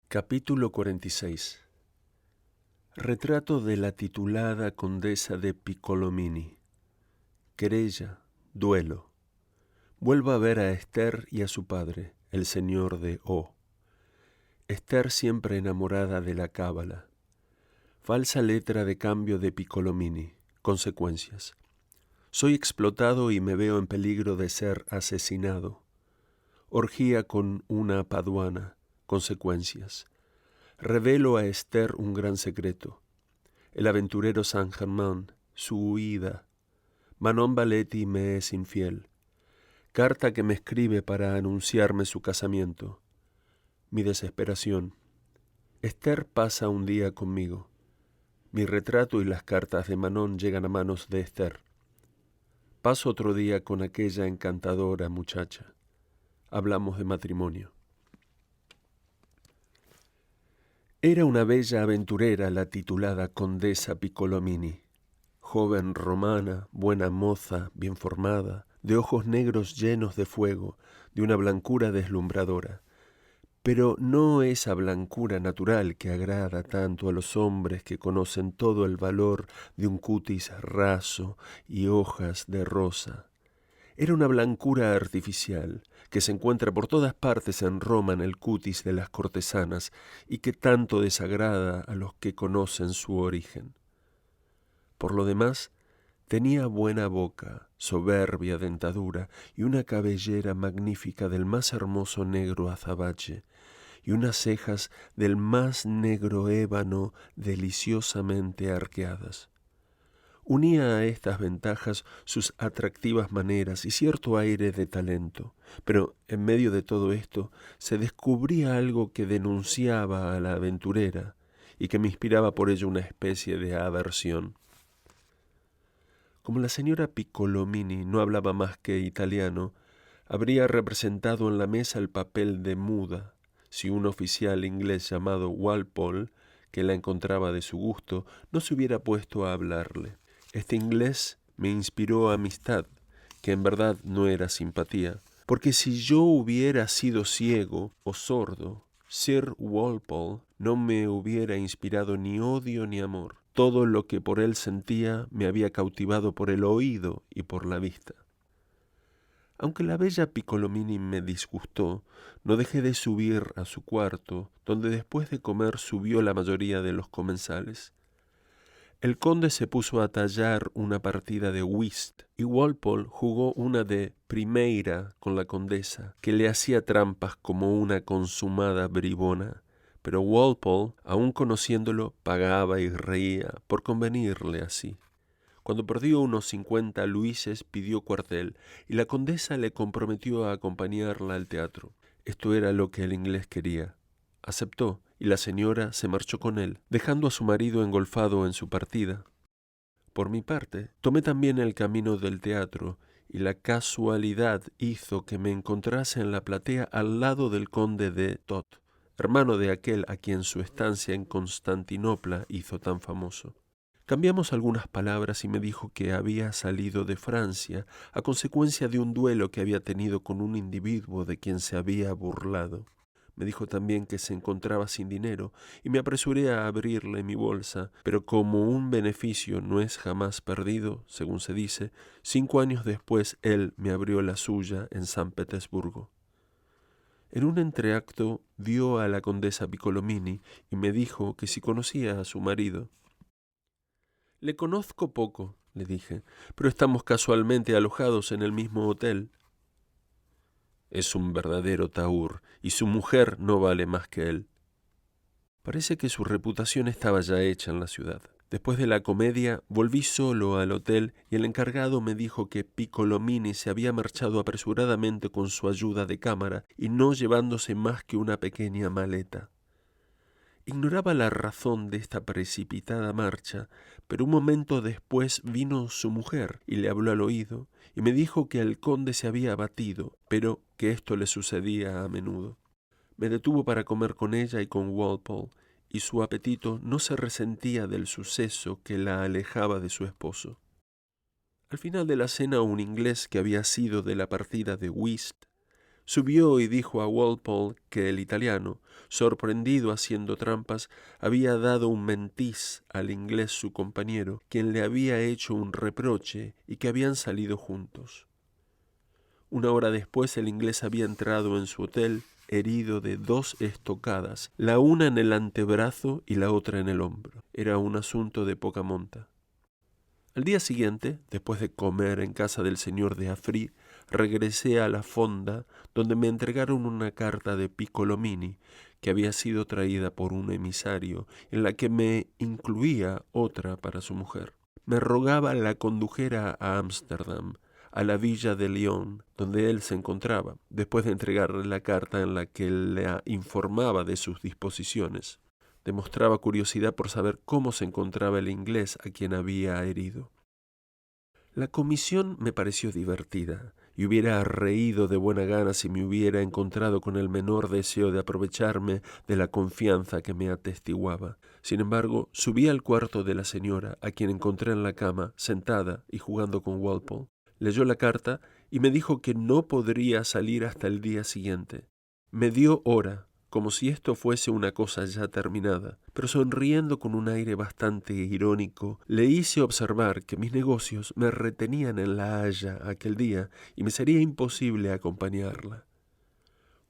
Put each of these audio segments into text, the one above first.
Capítulo 46. Retrato de la titulada condesa de Piccolomini. Querella, duelo. Vuelvo a ver a Esther y a su padre, el señor de O. Esther siempre enamorada de la cábala. Falsa letra de cambio de Piccolomini. Consecuencias. Soy explotado y me veo en peligro de ser asesinado. Orgía con una paduana. Consecuencias. Revelo a Esther un gran secreto. El aventurero Saint Germain, su huida. Manon Baletti me es infiel. Carta que me escribe para anunciarme su casamiento. Mi desesperación. Esther pasa un día conmigo. Mi retrato y las cartas de Manon llegan a manos de Esther. Paso otro día con aquella encantadora muchacha. Hablamos de matrimonio. Era una bella aventurera la titulada condesa Piccolomini, joven romana, buena moza, bien formada, de ojos negros llenos de fuego, de una blancura deslumbradora. Pero no esa blancura natural que agrada tanto a los hombres que conocen todo el valor de un cutis raso y hojas de rosa. Era una blancura artificial que se encuentra por todas partes en Roma en el cutis de las cortesanas y que tanto desagrada a los que conocen su origen. Por lo demás, tenía buena boca, soberbia dentadura y una cabellera magnífica del más hermoso negro azabache y unas cejas del más negro ébano deliciosamente arqueadas. Unía a estas ventajas sus atractivas maneras y cierto aire de talento, pero en medio de todo esto se descubría algo que denunciaba a la aventurera y que me inspiraba por ello una especie de aversión. Como la señora Piccolomini no hablaba más que italiano, habría representado en la mesa el papel de muda, si un oficial inglés llamado Walpole, que la encontraba de su gusto, no se hubiera puesto a hablarle. Este inglés me inspiró amistad, que en verdad no era simpatía, porque si yo hubiera sido ciego o sordo, Sir Walpole no me hubiera inspirado ni odio ni amor. Todo lo que por él sentía me había cautivado por el oído y por la vista. Aunque la bella Piccolomini me disgustó, no dejé de subir a su cuarto, donde después de comer subió la mayoría de los comensales. El conde se puso a tallar una partida de whist y Walpole jugó una de primeira con la condesa, que le hacía trampas como una consumada bribona. Pero Walpole, aun conociéndolo, pagaba y reía por convenirle así. Cuando perdió unos 50 luises pidió cuartel y la condesa le comprometió a acompañarla al teatro. Esto era lo que el inglés quería. Aceptó y la señora se marchó con él, dejando a su marido engolfado en su partida. Por mi parte, tomé también el camino del teatro y la casualidad hizo que me encontrase en la platea al lado del conde de Tot, hermano de aquel a quien su estancia en Constantinopla hizo tan famoso. Cambiamos algunas palabras y me dijo que había salido de Francia a consecuencia de un duelo que había tenido con un individuo de quien se había burlado. Me dijo también que se encontraba sin dinero y me apresuré a abrirle mi bolsa, pero como un beneficio no es jamás perdido, según se dice, 5 años después él me abrió la suya en San Petersburgo. En un entreacto vio a la condesa Piccolomini y me dijo que si conocía a su marido. Le conozco poco, le dije, pero estamos casualmente alojados en el mismo hotel. Es un verdadero tahúr, y su mujer no vale más que él. Parece que su reputación estaba ya hecha en la ciudad. Después de la comedia, volví solo al hotel y el encargado me dijo que Piccolomini se había marchado apresuradamente con su ayuda de cámara y no llevándose más que una pequeña maleta. Ignoraba la razón de esta precipitada marcha, pero un momento después vino su mujer y le habló al oído y me dijo que el conde se había abatido, pero que esto le sucedía a menudo. Me detuvo para comer con ella y con Walpole, y su apetito no se resentía del suceso que la alejaba de su esposo. Al final de la cena un inglés que había sido de la partida de whist Subió y dijo a Walpole que el italiano, sorprendido haciendo trampas, había dado un mentiz al inglés su compañero, quien le había hecho un reproche y que habían salido juntos. Una hora después el inglés había entrado en su hotel herido de 2 estocadas, la una en el antebrazo y la otra en el hombro. Era un asunto de poca monta. Al día siguiente, después de comer en casa del señor de Affry, regresé a la fonda, donde me entregaron una carta de Piccolomini, que había sido traída por un emisario, en la que me incluía otra para su mujer. Me rogaba la condujera a Ámsterdam, a la villa de Lyon, donde él se encontraba, después de entregarle la carta en la que le informaba de sus disposiciones. Demostraba curiosidad por saber cómo se encontraba el inglés a quien había herido. La comisión me pareció divertida y hubiera reído de buena gana si me hubiera encontrado con el menor deseo de aprovecharme de la confianza que me atestiguaba. Sin embargo, subí al cuarto de la señora, a quien encontré en la cama, sentada y jugando con Walpole. Leyó la carta y me dijo que no podría salir hasta el día siguiente. Me dio hora, como si esto fuese una cosa ya terminada, pero sonriendo con un aire bastante irónico, le hice observar que mis negocios me retenían en La Haya aquel día y me sería imposible acompañarla.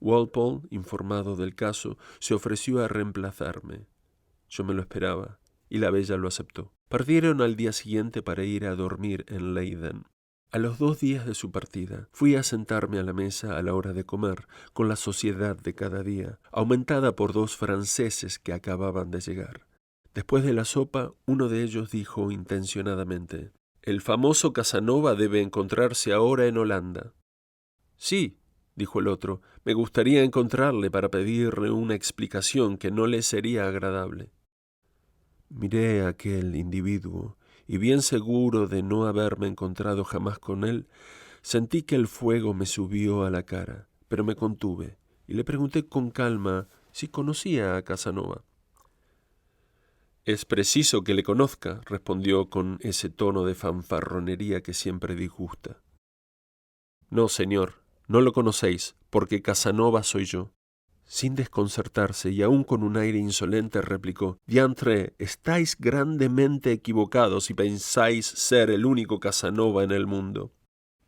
Walpole, informado del caso, se ofreció a reemplazarme. Yo me lo esperaba, y la bella lo aceptó. Partieron al día siguiente para ir a dormir en Leyden. A los 2 días de su partida, fui a sentarme a la mesa a la hora de comer, con la sociedad de cada día, aumentada por 2 franceses que acababan de llegar. Después de la sopa, uno de ellos dijo intencionadamente: «El famoso Casanova debe encontrarse ahora en Holanda». «Sí», dijo el otro, «me gustaría encontrarle para pedirle una explicación que no le sería agradable». Miré a aquel individuo, y bien seguro de no haberme encontrado jamás con él, sentí que el fuego me subió a la cara, pero me contuve, y le pregunté con calma si conocía a Casanova. «Es preciso que le conozca», respondió con ese tono de fanfarronería que siempre disgusta. «No, señor, no lo conocéis, porque Casanova soy yo». Sin desconcertarse y aún con un aire insolente replicó: «Diantre, estáis grandemente equivocados si pensáis ser el único Casanova en el mundo».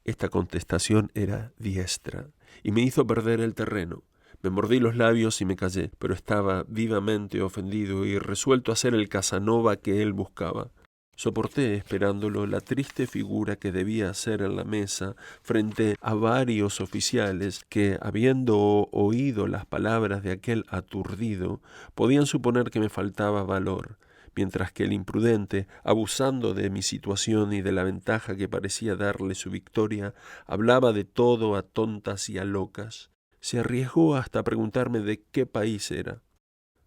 Esta contestación era diestra y me hizo perder el terreno. Me mordí los labios y me callé, pero estaba vivamente ofendido y resuelto a ser el Casanova que él buscaba. Soporté, esperándolo, la triste figura que debía hacer en la mesa frente a varios oficiales que, habiendo oído las palabras de aquel aturdido, podían suponer que me faltaba valor, mientras que el imprudente, abusando de mi situación y de la ventaja que parecía darle su victoria, hablaba de todo a tontas y a locas. Se arriesgó hasta preguntarme de qué país era.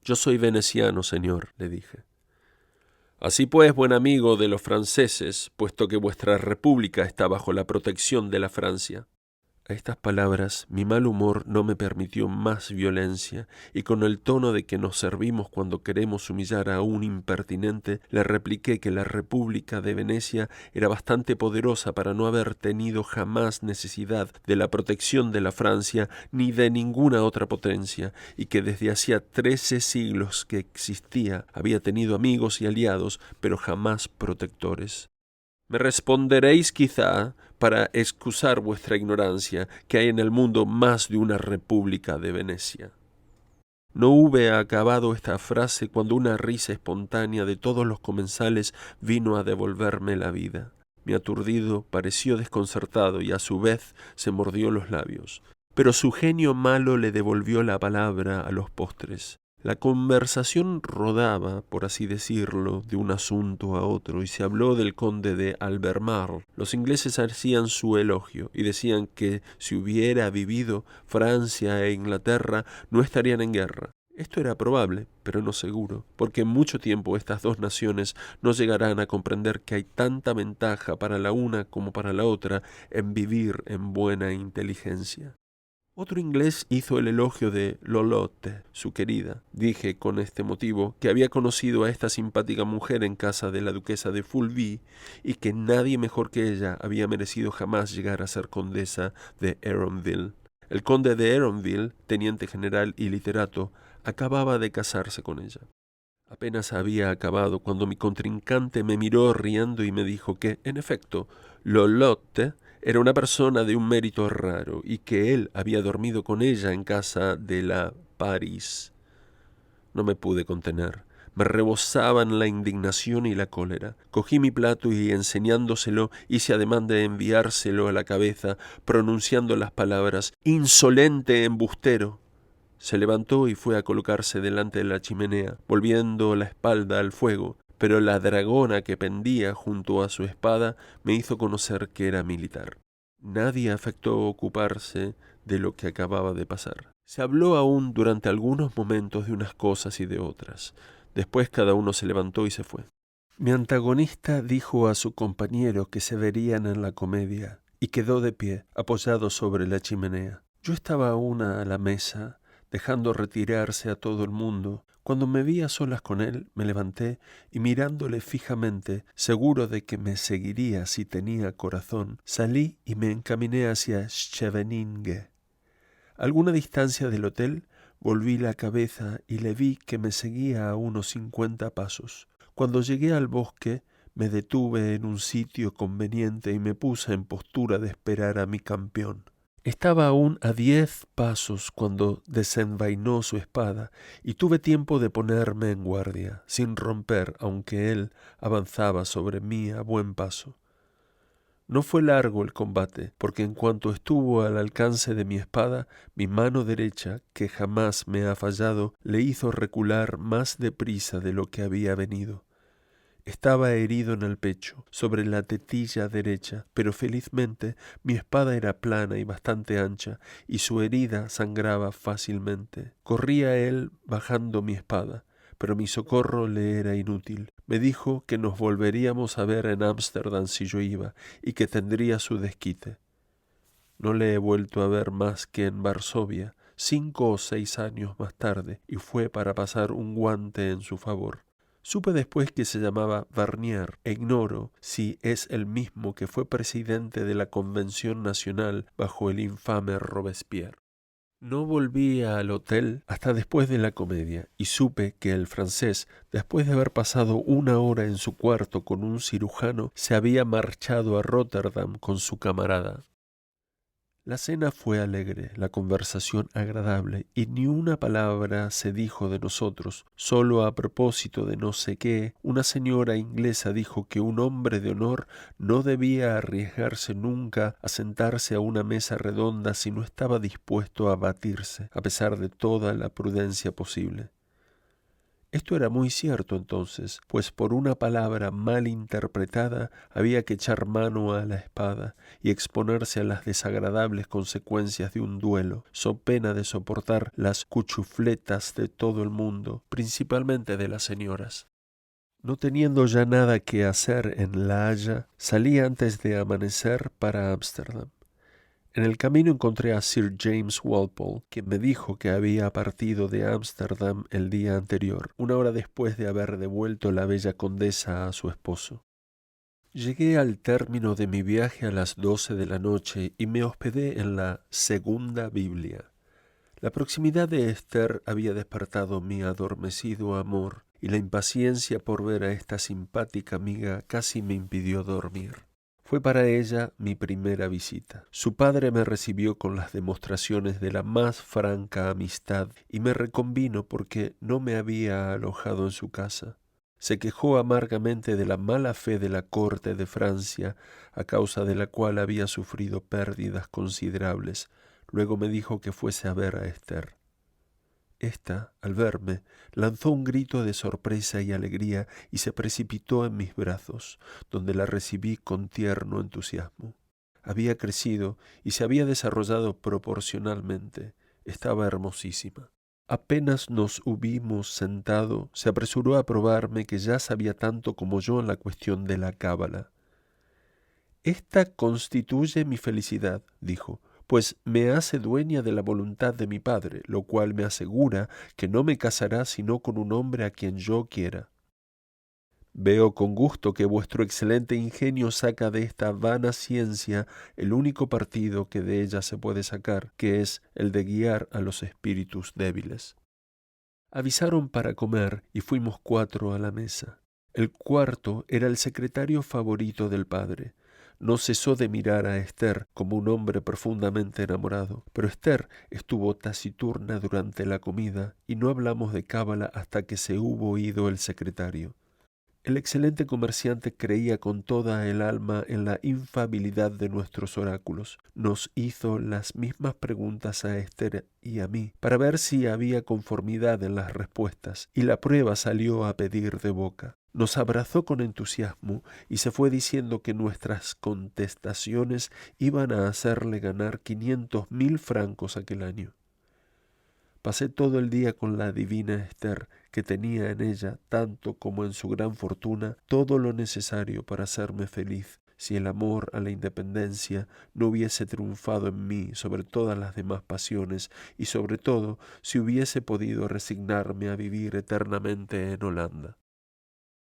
«Yo soy veneciano, señor», le dije. «Así pues, buen amigo de los franceses, puesto que vuestra república está bajo la protección de la Francia». A estas palabras mi mal humor no me permitió más violencia, y con el tono de que nos servimos cuando queremos humillar a un impertinente, le repliqué que la República de Venecia era bastante poderosa para no haber tenido jamás necesidad de la protección de la Francia ni de ninguna otra potencia, y que desde hacía 13 siglos que existía había tenido amigos y aliados, pero jamás protectores. Me responderéis quizá, para excusar vuestra ignorancia, que hay en el mundo más de una República de Venecia. No hube acabado esta frase cuando una risa espontánea de todos los comensales vino a devolverme la vida. Mi aturdido pareció desconcertado y a su vez se mordió los labios, pero su genio malo le devolvió la palabra a los postres. La conversación rodaba, por así decirlo, de un asunto a otro, y se habló del conde de Albemarle. Los ingleses hacían su elogio y decían que si hubiera vivido, Francia e Inglaterra no estarían en guerra. Esto era probable, pero no seguro, porque en mucho tiempo estas 2 naciones no llegarán a comprender que hay tanta ventaja para la una como para la otra en vivir en buena inteligencia. Otro inglés hizo el elogio de Lolotte, su querida. Dije con este motivo que había conocido a esta simpática mujer en casa de la duquesa de Fulvie y que nadie mejor que ella había merecido jamás llegar a ser condesa de Heronville. El conde de Eronville, teniente general y literato, acababa de casarse con ella. Apenas había acabado cuando mi contrincante me miró riendo y me dijo que, en efecto, Lolotte era una persona de un mérito raro y que él había dormido con ella en casa de la Paris. No me pude contener. Me rebosaban la indignación y la cólera. Cogí mi plato y, enseñándoselo, hice ademán de enviárselo a la cabeza, pronunciando las palabras «insolente embustero». Se levantó y fue a colocarse delante de la chimenea, volviendo la espalda al fuego, pero la dragona que pendía junto a su espada me hizo conocer que era militar. Nadie afectó ocuparse de lo que acababa de pasar. Se habló aún durante algunos momentos de unas cosas y de otras. Después cada uno se levantó y se fue. Mi antagonista dijo a su compañero que se verían en la comedia y quedó de pie, apoyado sobre la chimenea. Yo estaba aún a la mesa, dejando retirarse a todo el mundo. Cuando me vi a solas con él, me levanté y mirándole fijamente, seguro de que me seguiría si tenía corazón, salí y me encaminé hacia Scheveningen. A alguna distancia del hotel, volví la cabeza y le vi que me seguía a unos 50 pasos. Cuando llegué al bosque, me detuve en un sitio conveniente y me puse en postura de esperar a mi campeón. Estaba aún a 10 pasos cuando desenvainó su espada y tuve tiempo de ponerme en guardia, sin romper, aunque él avanzaba sobre mí a buen paso. No fue largo el combate, porque en cuanto estuvo al alcance de mi espada, mi mano derecha, que jamás me ha fallado, le hizo recular más deprisa de lo que había venido. Estaba herido en el pecho, sobre la tetilla derecha, pero felizmente mi espada era plana y bastante ancha, y su herida sangraba fácilmente. Corría él bajando mi espada, pero mi socorro le era inútil. Me dijo que nos volveríamos a ver en Ámsterdam si yo iba, y que tendría su desquite. No le he vuelto a ver más que en Varsovia, 5 o 6 años más tarde, y fue para pasar un guante en su favor. Supe después que se llamaba Varnier, e ignoro si es el mismo que fue presidente de la Convención Nacional bajo el infame Robespierre. No volví al hotel hasta después de la comedia, y supe que el francés, después de haber pasado 1 hora en su cuarto con un cirujano, se había marchado a Rotterdam con su camarada. La cena fue alegre, la conversación agradable, y ni una palabra se dijo de nosotros. Solo a propósito de no sé qué, una señora inglesa dijo que un hombre de honor no debía arriesgarse nunca a sentarse a una mesa redonda si no estaba dispuesto a batirse, a pesar de toda la prudencia posible. Esto era muy cierto entonces, pues por una palabra mal interpretada había que echar mano a la espada y exponerse a las desagradables consecuencias de un duelo, so pena de soportar las cuchufletas de todo el mundo, principalmente de las señoras. No teniendo ya nada que hacer en La Haya, salí antes de amanecer para Ámsterdam. En el camino encontré a Sir James Walpole, quien me dijo que había partido de Ámsterdam el día anterior, 1 hora después de haber devuelto la bella condesa a su esposo. Llegué al término de mi viaje a las 12 de la noche y me hospedé en la Segunda Biblia. La proximidad de Esther había despertado mi adormecido amor, y la impaciencia por ver a esta simpática amiga casi me impidió dormir. Fue para ella mi primera visita. Su padre me recibió con las demostraciones de la más franca amistad y me reconvino porque no me había alojado en su casa. Se quejó amargamente de la mala fe de la corte de Francia, a causa de la cual había sufrido pérdidas considerables. Luego me dijo que fuese a ver a Esther. Esta, al verme, lanzó un grito de sorpresa y alegría y se precipitó en mis brazos, donde la recibí con tierno entusiasmo. Había crecido y se había desarrollado proporcionalmente. Estaba hermosísima. Apenas nos hubimos sentado, se apresuró a probarme que ya sabía tanto como yo en la cuestión de la cábala. «Esta constituye mi felicidad», dijo, «pues me hace dueña de la voluntad de mi padre, lo cual me asegura que no me casará sino con un hombre a quien yo quiera». Veo con gusto que vuestro excelente ingenio saca de esta vana ciencia el único partido que de ella se puede sacar, que es el de guiar a los espíritus débiles. Avisaron para comer y fuimos 4 a la mesa. El cuarto era el secretario favorito del padre. No cesó de mirar a Esther como un hombre profundamente enamorado, pero Esther estuvo taciturna durante la comida y no hablamos de cábala hasta que se hubo ido el secretario. El excelente comerciante creía con toda el alma en la infalibilidad de nuestros oráculos. Nos hizo las mismas preguntas a Esther y a mí para ver si había conformidad en las respuestas, y la prueba salió a pedir de boca. Nos abrazó con entusiasmo y se fue diciendo que nuestras contestaciones iban a hacerle ganar 500.000 francos aquel año. Pasé todo el día con la divina Esther, que tenía en ella, tanto como en su gran fortuna, todo lo necesario para hacerme feliz, si el amor a la independencia no hubiese triunfado en mí sobre todas las demás pasiones, y sobre todo si hubiese podido resignarme a vivir eternamente en Holanda.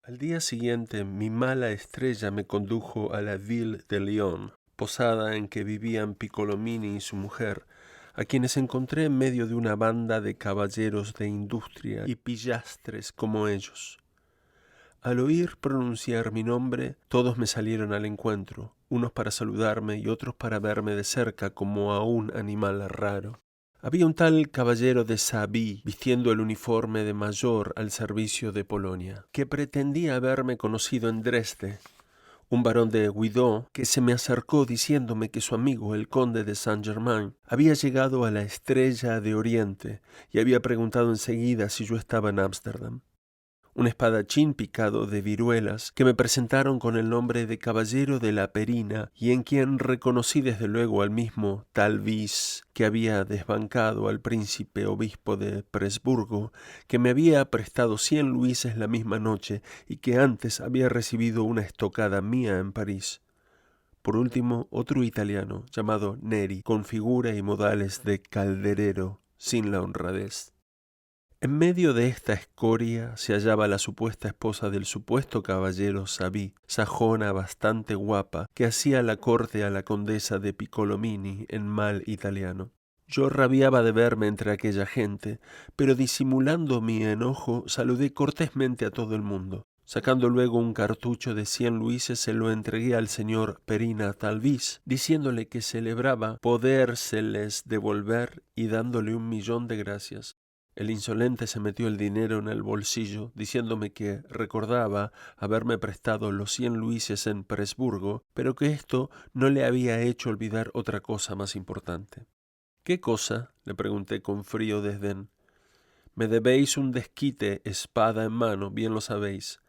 Al día siguiente mi mala estrella me condujo a la Ville de Lyon, posada en que vivían Piccolomini y su mujer, a quienes encontré en medio de una banda de caballeros de industria y pillastres como ellos. Al oír pronunciar mi nombre, todos me salieron al encuentro, unos para saludarme y otros para verme de cerca como a un animal raro. Había un tal caballero de Sabí, vistiendo el uniforme de mayor al servicio de Polonia, que pretendía haberme conocido en Dresde, un varón de Guido que se me acercó diciéndome que su amigo, el conde de Saint-Germain, había llegado a la Estrella de Oriente y había preguntado enseguida si yo estaba en Ámsterdam. Un espadachín picado de viruelas que me presentaron con el nombre de Caballero de la Perina y en quien reconocí desde luego al mismo Talvis que había desbancado al príncipe obispo de Presburgo, que me había prestado 100 luises la misma noche y que antes había recibido una estocada mía en París. Por último, otro italiano llamado Neri, con figura y modales de calderero, sin la honradez. En medio de esta escoria se hallaba la supuesta esposa del supuesto caballero Sabí, sajona bastante guapa, que hacía la corte a la condesa de Piccolomini en mal italiano. Yo rabiaba de verme entre aquella gente, pero disimulando mi enojo, saludé cortésmente a todo el mundo. Sacando luego un cartucho de 100 luises, se lo entregué al señor Perina Talvis, diciéndole que celebraba podérseles devolver y dándole 1.000.000 de gracias. El insolente se metió el dinero en el bolsillo, diciéndome que recordaba haberme prestado los 100 luises en Presburgo, pero que esto no le había hecho olvidar otra cosa más importante. ¿Qué cosa?, le pregunté con frío desdén. Me debéis un desquite, espada en mano, bien lo sabéis.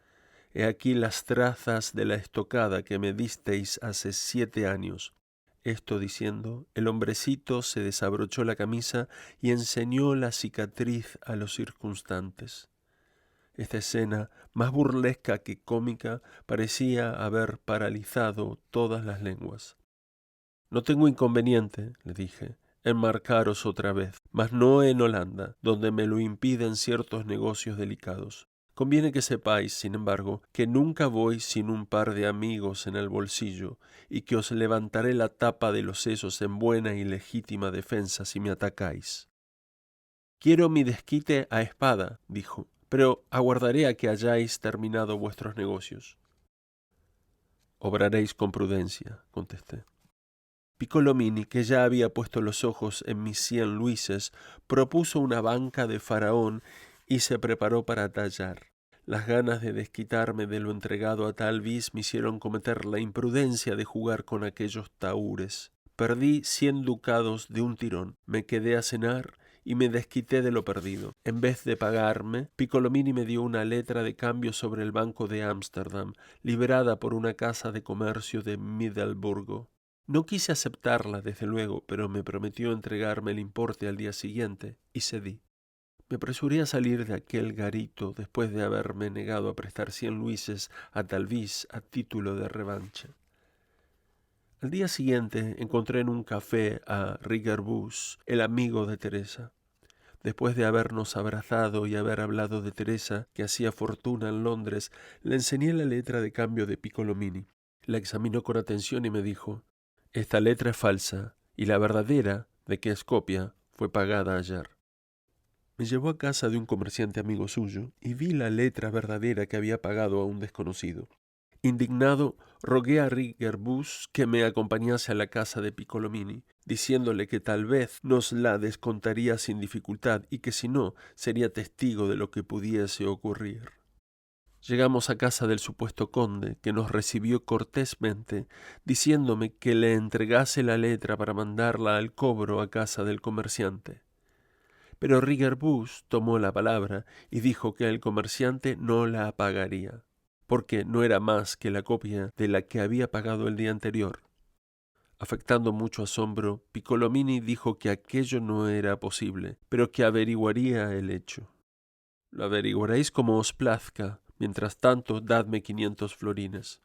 He aquí las trazas de la estocada que me disteis hace 7 años. Esto diciendo, el hombrecito se desabrochó la camisa y enseñó la cicatriz a los circunstantes. Esta escena, más burlesca que cómica, parecía haber paralizado todas las lenguas. No tengo inconveniente, le dije, en marcaros otra vez, mas no en Holanda, donde me lo impiden ciertos negocios delicados. Conviene que sepáis, sin embargo, que nunca voy sin un par de amigos en el bolsillo y que os levantaré la tapa de los sesos en buena y legítima defensa si me atacáis. Quiero mi desquite a espada, dijo, pero aguardaré a que hayáis terminado vuestros negocios. Obraréis con prudencia, contesté. Piccolomini, que ya había puesto los ojos en mis 100 luises, propuso una banca de faraón y se preparó para tallar. Las ganas de desquitarme de lo entregado a Talvis me hicieron cometer la imprudencia de jugar con aquellos tahúres. Perdí 100 ducados de un tirón, me quedé a cenar y me desquité de lo perdido. En vez de pagarme, Piccolomini me dio una letra de cambio sobre el banco de Ámsterdam, liberada por una casa de comercio de Middelburgo. No quise aceptarla, desde luego, pero me prometió entregarme el importe al día siguiente, y cedí. Me apresuré a salir de aquel garito después de haberme negado a prestar 100 luises a Talvis a título de revancha. Al día siguiente encontré en un café a Rigerbus, el amigo de Teresa. Después de habernos abrazado y haber hablado de Teresa, que hacía fortuna en Londres, le enseñé la letra de cambio de Piccolomini. La examinó con atención y me dijo: «Esta letra es falsa, y la verdadera, de que es copia, fue pagada ayer». Me llevó a casa de un comerciante amigo suyo y vi la letra verdadera que había pagado a un desconocido. Indignado, rogué a Righerbus que me acompañase a la casa de Piccolomini, diciéndole que tal vez nos la descontaría sin dificultad y que si no, sería testigo de lo que pudiese ocurrir. Llegamos a casa del supuesto conde, que nos recibió cortésmente, diciéndome que le entregase la letra para mandarla al cobro a casa del comerciante. Pero Righerbus tomó la palabra y dijo que el comerciante no la pagaría, porque no era más que la copia de la que había pagado el día anterior. Afectando mucho asombro, Piccolomini dijo que aquello no era posible, pero que averiguaría el hecho. «Lo averiguaréis como os plazca. Mientras tanto, dadme 500 florines».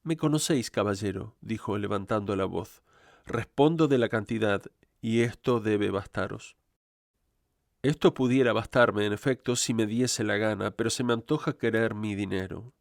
«Me conocéis, caballero», dijo levantando la voz. «Respondo de la cantidad, y esto debe bastaros». «Esto pudiera bastarme, en efecto, si me diese la gana, pero se me antoja querer mi dinero».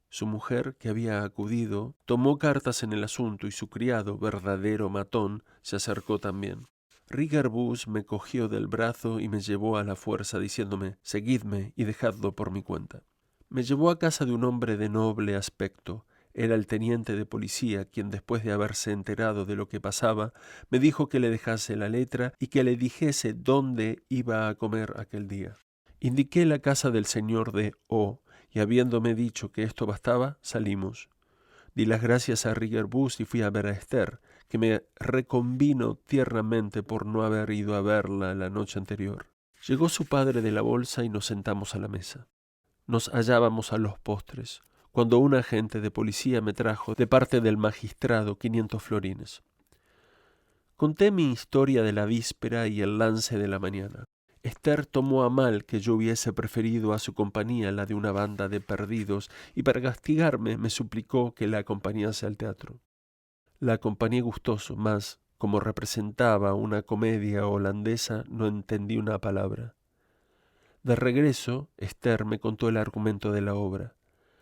Su mujer, que había acudido, tomó cartas en el asunto y su criado, verdadero matón, se acercó también. Righerbus me cogió del brazo y me llevó a la fuerza, diciéndome: «Seguidme y dejadlo por mi cuenta». Me llevó a casa de un hombre de noble aspecto. Era el teniente de policía, quien, después de haberse enterado de lo que pasaba, me dijo que le dejase la letra y que le dijese dónde iba a comer aquel día. Indiqué la casa del señor de O, y habiéndome dicho que esto bastaba, salimos. Di las gracias a Righerbus y fui a ver a Esther, que me reconvino tiernamente por no haber ido a verla la noche anterior. Llegó su padre de la bolsa y nos sentamos a la mesa. Nos hallábamos a los postres, cuando un agente de policía me trajo, de parte del magistrado, 500 florines. Conté mi historia de la víspera y el lance de la mañana. Esther tomó a mal que yo hubiese preferido a su compañía la de una banda de perdidos y para castigarme me suplicó que la acompañase al teatro. La acompañé gustoso, mas, como representaba una comedia holandesa, no entendí una palabra. De regreso, Esther me contó el argumento de la obra.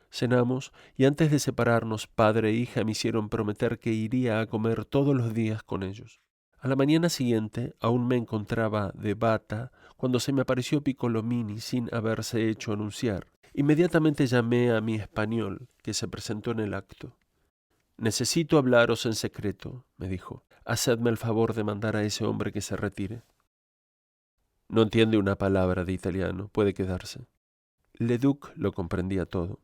Cenamos y antes de separarnos, padre e hija me hicieron prometer que iría a comer todos los días con ellos. A la mañana siguiente aún me encontraba de bata cuando se me apareció Piccolomini sin haberse hecho anunciar. Inmediatamente llamé a mi español, que se presentó en el acto. «Necesito hablaros en secreto», me dijo. «Hacedme el favor de mandar a ese hombre que se retire». «No entiende una palabra de italiano. Puede quedarse». Leduc lo comprendía todo.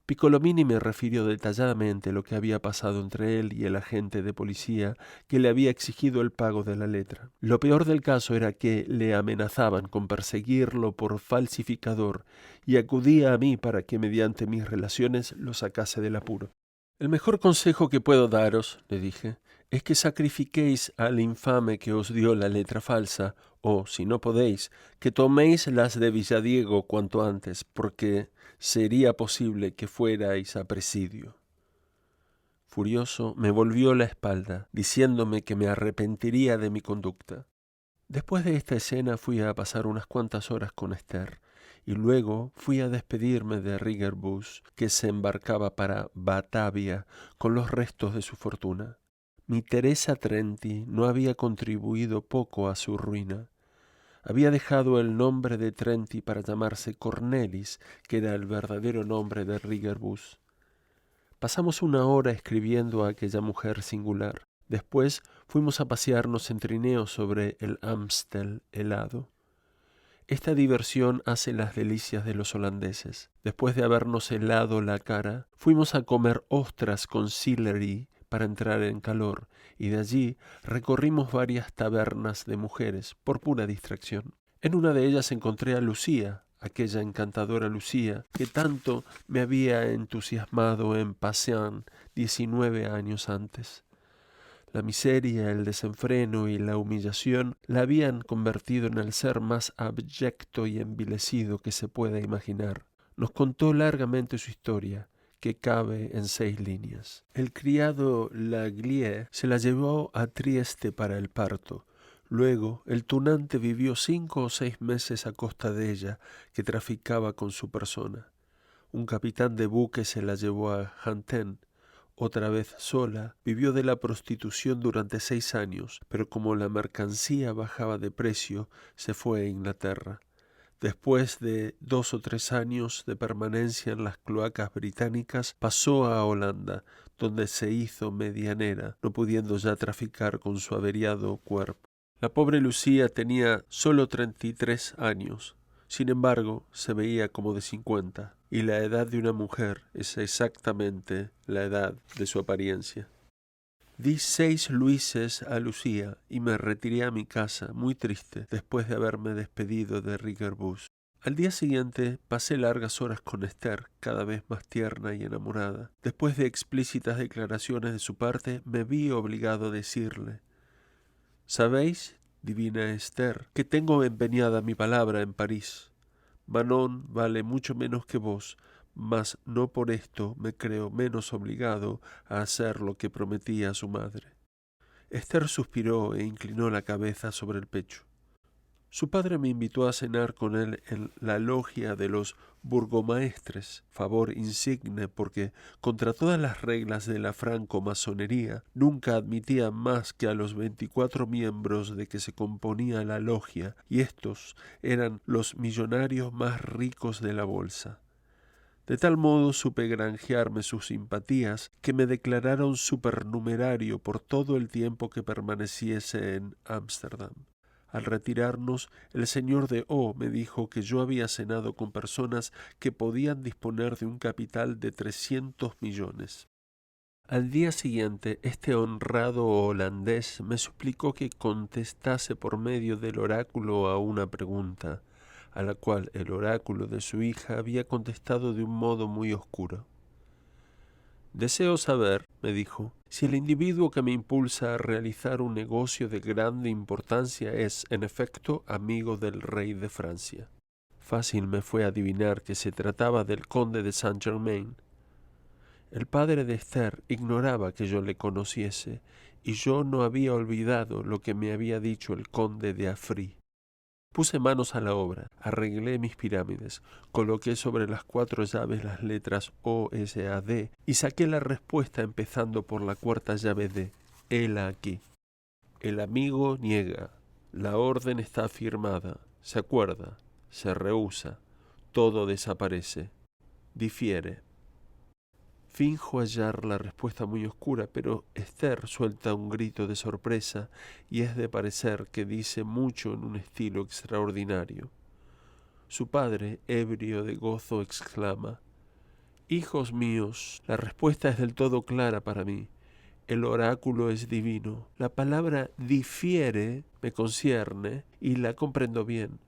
Piccolomini me refirió detalladamente lo que había pasado entre él y el agente de policía que le había exigido el pago de la letra. Lo peor del caso era que le amenazaban con perseguirlo por falsificador y acudía a mí para que mediante mis relaciones lo sacase del apuro. «El mejor consejo que puedo daros», le dije, «es que sacrifiquéis al infame que os dio la letra falsa, o, si no podéis, que toméis las de Villadiego cuanto antes, porque sería posible que fuerais a presidio». Furioso, me volvió la espalda, diciéndome que me arrepentiría de mi conducta. Después de esta escena fui a pasar unas cuantas horas con Esther, y luego fui a despedirme de Righerbus, que se embarcaba para Batavia con los restos de su fortuna. Mi Teresa Trenti no había contribuido poco a su ruina. Había dejado el nombre de Trenti para llamarse Cornelis, que era el verdadero nombre de Righerbus. Pasamos una hora escribiendo a aquella mujer singular. Después fuimos a pasearnos en trineo sobre el Amstel helado. Esta diversión hace las delicias de los holandeses. Después de habernos helado la cara, fuimos a comer ostras con celery para entrar en calor, y de allí recorrimos varias tabernas de mujeres, por pura distracción. En una de ellas encontré a Lucía, aquella encantadora Lucía que tanto me había entusiasmado en Pasean 19 años antes. La miseria, el desenfreno y la humillación la habían convertido en el ser más abyecto y envilecido que se pueda imaginar. Nos contó largamente su historia, que cabe en 6 líneas. El criado Laglie se la llevó a Trieste para el parto. Luego, el tunante vivió 5 o 6 meses a costa de ella, que traficaba con su persona. Un capitán de buque se la llevó a Hanten. Otra vez sola, vivió de la prostitución durante 6 años, pero como la mercancía bajaba de precio, se fue a Inglaterra. Después de 2 o 3 años de permanencia en las cloacas británicas, pasó a Holanda, donde se hizo medianera, no pudiendo ya traficar con su averiado cuerpo. La pobre Lucía tenía solo 33 años. Sin embargo, se veía como de 50, y la edad de una mujer es exactamente la edad de su apariencia. Di 6 luises a Lucía y me retiré a mi casa, muy triste, después de haberme despedido de Riggerbus. Al día siguiente pasé largas horas con Esther, cada vez más tierna y enamorada. Después de explícitas declaraciones de su parte, me vi obligado a decirle: «¿Sabéis, divina Esther, que tengo empeñada mi palabra en París? Manon vale mucho menos que vos, mas no por esto me creo menos obligado a hacer lo que prometí a su madre». Esther suspiró e inclinó la cabeza sobre el pecho. Su padre me invitó a cenar con él en la logia de los burgomaestres, favor insigne porque, contra todas las reglas de la francomasonería, nunca admitía más que a los 24 miembros de que se componía la logia, y estos eran los millonarios más ricos de la bolsa. De tal modo supe granjearme sus simpatías que me declararon supernumerario por todo el tiempo que permaneciese en Ámsterdam. Al retirarnos, el señor de O me dijo que yo había cenado con personas que podían disponer de un capital de 300 millones. Al día siguiente, este honrado holandés me suplicó que contestase por medio del oráculo a una pregunta, a la cual el oráculo de su hija había contestado de un modo muy oscuro. «Deseo saber», me dijo, «si el individuo que me impulsa a realizar un negocio de grande importancia es, en efecto, amigo del rey de Francia». Fácil me fue adivinar que se trataba del conde de Saint-Germain. El padre de Esther ignoraba que yo le conociese, y yo no había olvidado lo que me había dicho el conde de Affry. Puse manos a la obra, arreglé mis pirámides, coloqué sobre las 4 llaves las letras O, S, A, D y saqué la respuesta empezando por la 4ª llave D. Hela aquí. El amigo niega, la orden está firmada, se acuerda, se rehúsa, todo desaparece, difiere. Finjo hallar la respuesta muy oscura, pero Esther suelta un grito de sorpresa y es de parecer que dice mucho en un estilo extraordinario. Su padre, ebrio de gozo, exclama: «Hijos míos, la respuesta es del todo clara para mí. El oráculo es divino. La palabra difiere me concierne y la comprendo bien.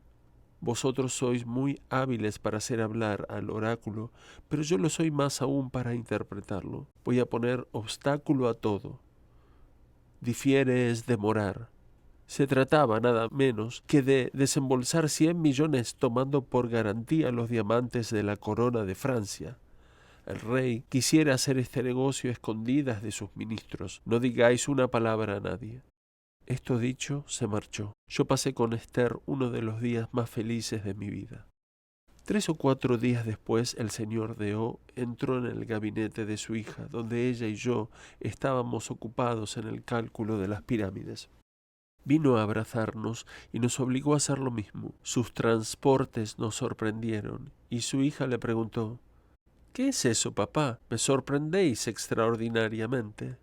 Vosotros sois muy hábiles para hacer hablar al oráculo, pero yo lo soy más aún para interpretarlo. Voy a poner obstáculo a todo. Difiere es demorar. Se trataba nada menos que de desembolsar 100 millones tomando por garantía los diamantes de la corona de Francia. El rey quisiera hacer este negocio a escondidas de sus ministros. No digáis una palabra a nadie». Esto dicho, se marchó. Yo pasé con Esther uno de los días más felices de mi vida. 3 o 4 días después, el señor de O entró en el gabinete de su hija, donde ella y yo estábamos ocupados en el cálculo de las pirámides. Vino a abrazarnos y nos obligó a hacer lo mismo. Sus transportes nos sorprendieron, y su hija le preguntó: «¿Qué es eso, papá? Me sorprendéis extraordinariamente».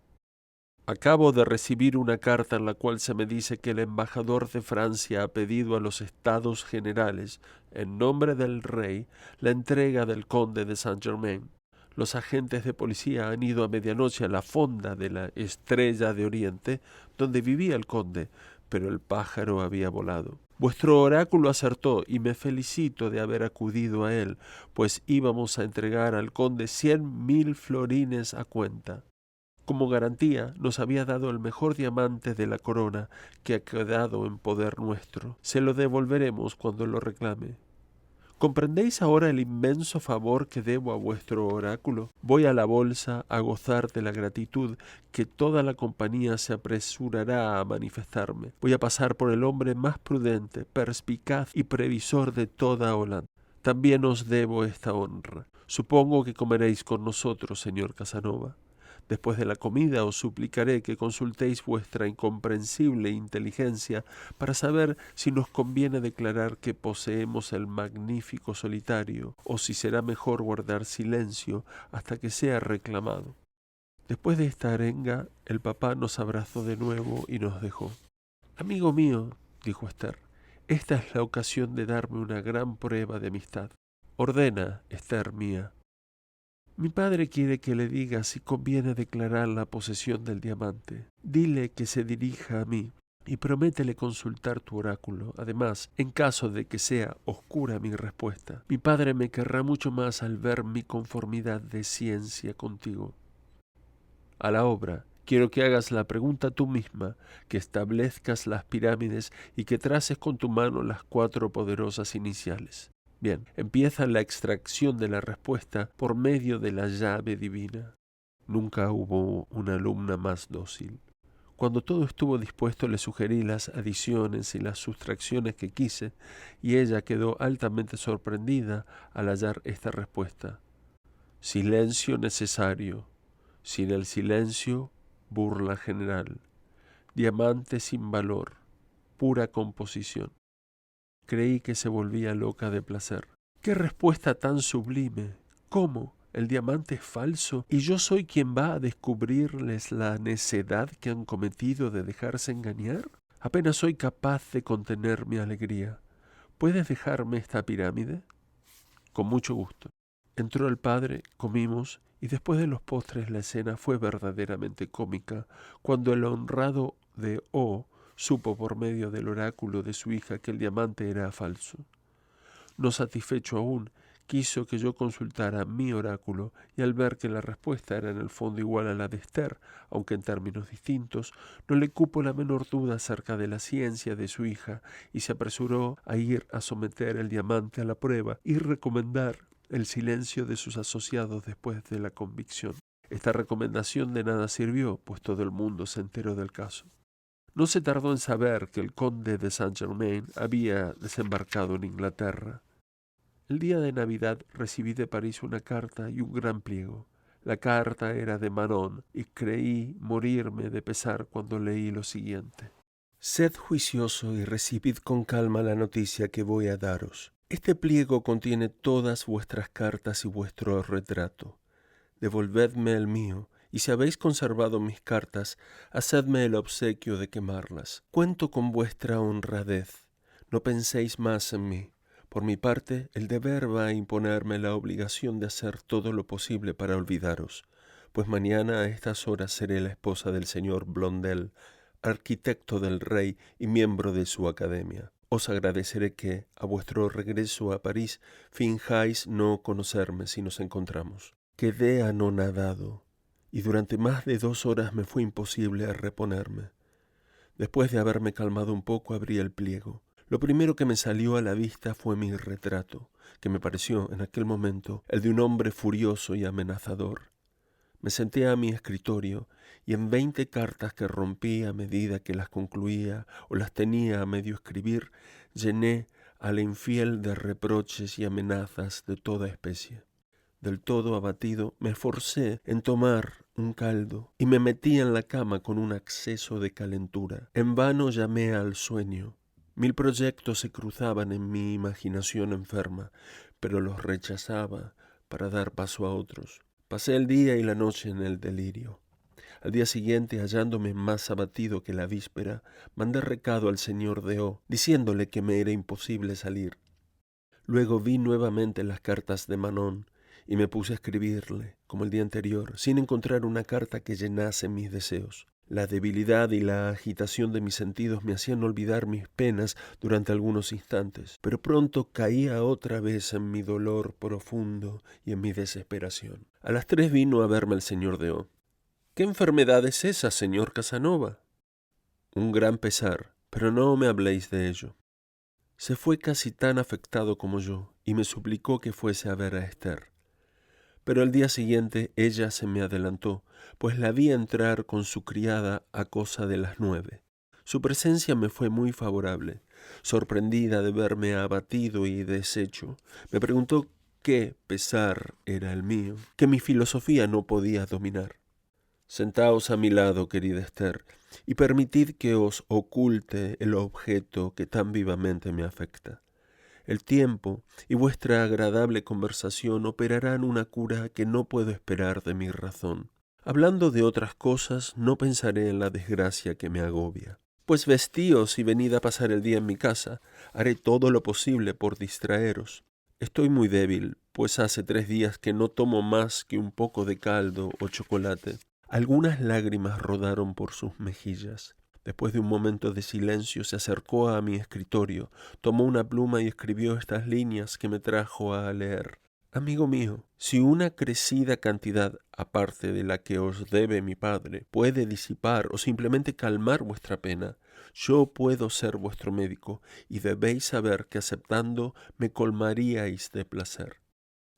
«Acabo de recibir una carta en la cual se me dice que el embajador de Francia ha pedido a los Estados Generales, en nombre del rey, la entrega del conde de Saint-Germain. Los agentes de policía han ido a medianoche a la fonda de la Estrella de Oriente, donde vivía el conde, pero el pájaro había volado. Vuestro oráculo acertó y me felicito de haber acudido a él, pues íbamos a entregar al conde 100.000 florines a cuenta. Como garantía, nos había dado el mejor diamante de la corona que ha quedado en poder nuestro. Se lo devolveremos cuando lo reclame. ¿Comprendéis ahora el inmenso favor que debo a vuestro oráculo? Voy a la bolsa a gozar de la gratitud que toda la compañía se apresurará a manifestarme. Voy a pasar por el hombre más prudente, perspicaz y previsor de toda Holanda. También os debo esta honra. Supongo que comeréis con nosotros, señor Casanova. Después de la comida os suplicaré que consultéis vuestra incomprensible inteligencia para saber si nos conviene declarar que poseemos el magnífico solitario o si será mejor guardar silencio hasta que sea reclamado. Después de esta arenga, el papá nos abrazó de nuevo y nos dejó. Amigo mío, dijo Esther, esta es la ocasión de darme una gran prueba de amistad. Ordena, Esther mía. Mi padre quiere que le diga si conviene declarar la posesión del diamante. Dile que se dirija a mí y prométele consultar tu oráculo. Además, en caso de que sea oscura mi respuesta, mi padre me querrá mucho más al ver mi conformidad de ciencia contigo. A la obra. Quiero que hagas la pregunta tú misma, que establezcas las pirámides y que traces con tu mano las 4 poderosas iniciales. Bien, empieza la extracción de la respuesta por medio de la llave divina. Nunca hubo una alumna más dócil. Cuando todo estuvo dispuesto le sugerí las adiciones y las sustracciones que quise, y ella quedó altamente sorprendida al hallar esta respuesta. Silencio necesario. Sin el silencio, burla general. Diamante sin valor. Pura composición. Creí que se volvía loca de placer. ¡Qué respuesta tan sublime! ¿Cómo? ¿El diamante es falso? ¿Y yo soy quien va a descubrirles la necedad que han cometido de dejarse engañar? Apenas soy capaz de contener mi alegría. ¿Puedes dejarme esta pirámide? Con mucho gusto. Entró el padre, comimos, y después de los postres la escena fue verdaderamente cómica, cuando el honrado de O supo por medio del oráculo de su hija que el diamante era falso. No satisfecho aún, quiso que yo consultara mi oráculo, y al ver que la respuesta era en el fondo igual a la de Esther, aunque en términos distintos, no le cupo la menor duda acerca de la ciencia de su hija, y se apresuró a ir a someter el diamante a la prueba y recomendar el silencio de sus asociados después de la convicción. Esta recomendación de nada sirvió, pues todo el mundo se enteró del caso. No se tardó en saber que el conde de Saint-Germain había desembarcado en Inglaterra. El día de Navidad recibí de París una carta y un gran pliego. La carta era de Manon y creí morirme de pesar cuando leí lo siguiente. Sed juicioso y recibid con calma la noticia que voy a daros. Este pliego contiene todas vuestras cartas y vuestro retrato. Devolvedme el mío, y si habéis conservado mis cartas, hacedme el obsequio de quemarlas. Cuento con vuestra honradez. No penséis más en mí. Por mi parte, el deber va a imponerme la obligación de hacer todo lo posible para olvidaros, pues mañana a estas horas seré la esposa del señor Blondel, arquitecto del rey y miembro de su academia. Os agradeceré que, a vuestro regreso a París, finjáis no conocerme si nos encontramos. Quedé anonadado, y durante más de 2 horas me fue imposible reponerme. Después de haberme calmado un poco, abrí el pliego. Lo primero que me salió a la vista fue mi retrato, que me pareció en aquel momento el de un hombre furioso y amenazador. Me senté a mi escritorio y en 20 cartas que rompí a medida que las concluía o las tenía a medio escribir, llené al infiel de reproches y amenazas de toda especie. Del todo abatido, me esforcé en tomar un caldo y me metí en la cama con un acceso de calentura. En vano llamé al sueño. 1000 proyectos se cruzaban en mi imaginación enferma, pero los rechazaba para dar paso a otros. Pasé el día y la noche en el delirio. Al día siguiente, hallándome más abatido que la víspera, mandé recado al señor de O, diciéndole que me era imposible salir. Luego vi nuevamente las cartas de Manon y me puse a escribirle, como el día anterior, sin encontrar una carta que llenase mis deseos. La debilidad y la agitación de mis sentidos me hacían olvidar mis penas durante algunos instantes, pero pronto caía otra vez en mi dolor profundo y en mi desesperación. A las 3 vino a verme el señor de O. ¿Qué enfermedad es esa, señor Casanova? Un gran pesar, pero no me habléis de ello. Se fue casi tan afectado como yo y me suplicó que fuese a ver a Esther. Pero al día siguiente ella se me adelantó, pues la vi entrar con su criada a cosa de las 9. Su presencia me fue muy favorable. Sorprendida de verme abatido y deshecho, me preguntó qué pesar era el mío, que mi filosofía no podía dominar. Sentaos a mi lado, querida Esther, y permitid que os oculte el objeto que tan vivamente me afecta. El tiempo y vuestra agradable conversación operarán una cura que no puedo esperar de mi razón. Hablando de otras cosas, no pensaré en la desgracia que me agobia. Pues vestíos y venid a pasar el día en mi casa. Haré todo lo posible por distraeros. Estoy muy débil, pues hace 3 días que no tomo más que un poco de caldo o chocolate. Algunas lágrimas rodaron por sus mejillas. Después de un momento de silencio se acercó a mi escritorio, tomó una pluma y escribió estas líneas que me trajo a leer. Amigo mío, si una crecida cantidad, aparte de la que os debe mi padre, puede disipar o simplemente calmar vuestra pena, yo puedo ser vuestro médico y debéis saber que aceptando me colmaríais de placer.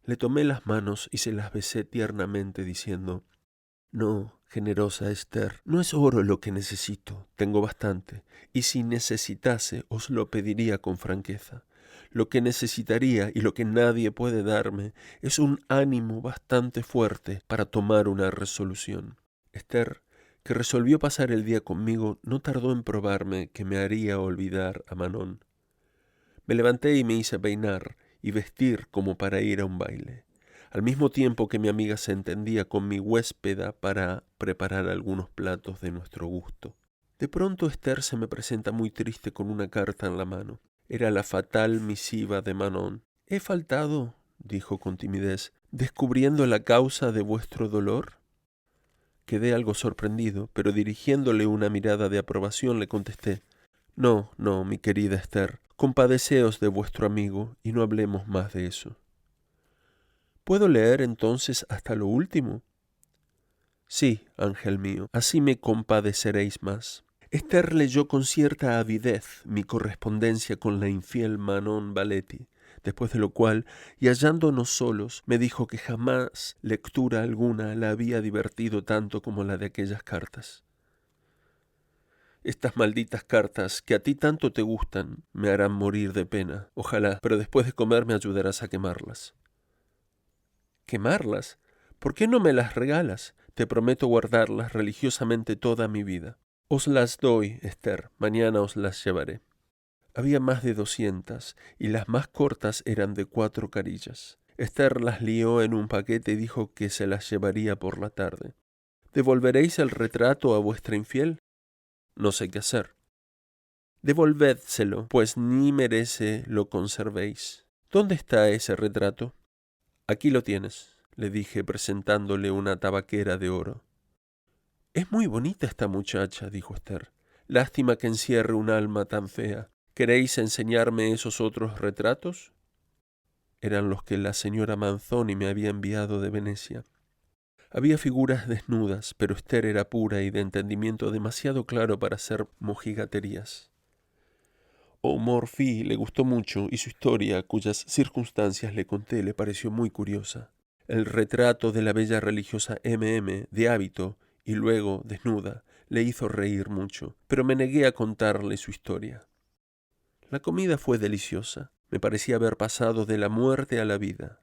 Le tomé las manos y se las besé tiernamente diciendo: no, generosa Esther, no es oro lo que necesito, tengo bastante, y si necesitase os lo pediría con franqueza. Lo que necesitaría y lo que nadie puede darme es un ánimo bastante fuerte para tomar una resolución. Esther, que resolvió pasar el día conmigo, no tardó en probarme que me haría olvidar a Manon. Me levanté y me hice peinar y vestir como para ir a un baile, al mismo tiempo que mi amiga se entendía con mi huéspeda para preparar algunos platos de nuestro gusto. De pronto Esther se me presenta muy triste con una carta en la mano. Era la fatal misiva de Manon. «¿He faltado?» dijo con timidez, «descubriendo la causa de vuestro dolor?» Quedé algo sorprendido, pero dirigiéndole una mirada de aprobación le contesté: «No, no, mi querida Esther, compadeceos de vuestro amigo y no hablemos más de eso». ¿Puedo leer entonces hasta lo último? Sí, ángel mío, así me compadeceréis más. Esther leyó con cierta avidez mi correspondencia con la infiel Manon Baletti, después de lo cual, y hallándonos solos, me dijo que jamás lectura alguna la había divertido tanto como la de aquellas cartas. Estas malditas cartas, que a ti tanto te gustan, me harán morir de pena. Ojalá, pero después de comer me ayudarás a quemarlas. ¿Quemarlas? ¿Por qué no me las regalas? Te prometo guardarlas religiosamente toda mi vida. Os las doy, Esther, mañana os las llevaré. Había más de 200, y las más cortas eran de 4 carillas. Esther las lió en un paquete y dijo que se las llevaría por la tarde. ¿Devolveréis el retrato a vuestra infiel? No sé qué hacer. Devolvédselo, pues ni merece lo conservéis. ¿Dónde está ese retrato? Aquí lo tienes, le dije presentándole una tabaquera de oro. Es muy bonita esta muchacha, dijo Esther. Lástima que encierre un alma tan fea. ¿Queréis enseñarme esos otros retratos? Eran los que la señora Manzoni me había enviado de Venecia. Había figuras desnudas, pero Esther era pura y de entendimiento demasiado claro para hacer mojigaterías. Morphy le gustó mucho y su historia, cuyas circunstancias le conté, le pareció muy curiosa. El retrato de la bella religiosa M.M. de hábito y luego desnuda le hizo reír mucho, pero me negué a contarle su historia. La comida fue deliciosa. Me parecía haber pasado de la muerte a la vida.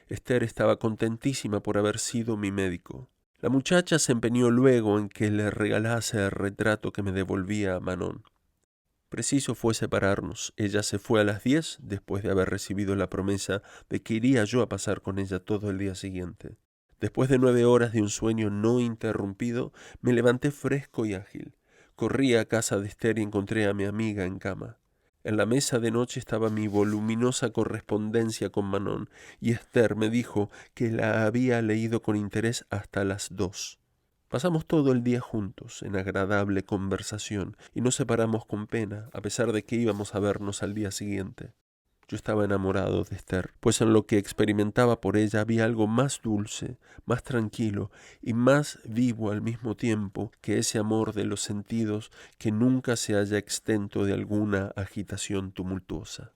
Esther estaba contentísima por haber sido mi médico. La muchacha se empeñó luego en que le regalase el retrato que me devolvía a Manon. Preciso fue separarnos. Ella se fue a las 10, después de haber recibido la promesa de que iría yo a pasar con ella todo el día siguiente. Después de 9 horas de un sueño no interrumpido, me levanté fresco y ágil. Corrí a casa de Esther y encontré a mi amiga en cama. En la mesa de noche estaba mi voluminosa correspondencia con Manon, y Esther me dijo que la había leído con interés hasta las 2. Pasamos todo el día juntos, en agradable conversación, y nos separamos con pena, a pesar de que íbamos a vernos al día siguiente. Yo estaba enamorado de Esther, pues en lo que experimentaba por ella había algo más dulce, más tranquilo y más vivo al mismo tiempo que ese amor de los sentidos que nunca se halla exento de alguna agitación tumultuosa.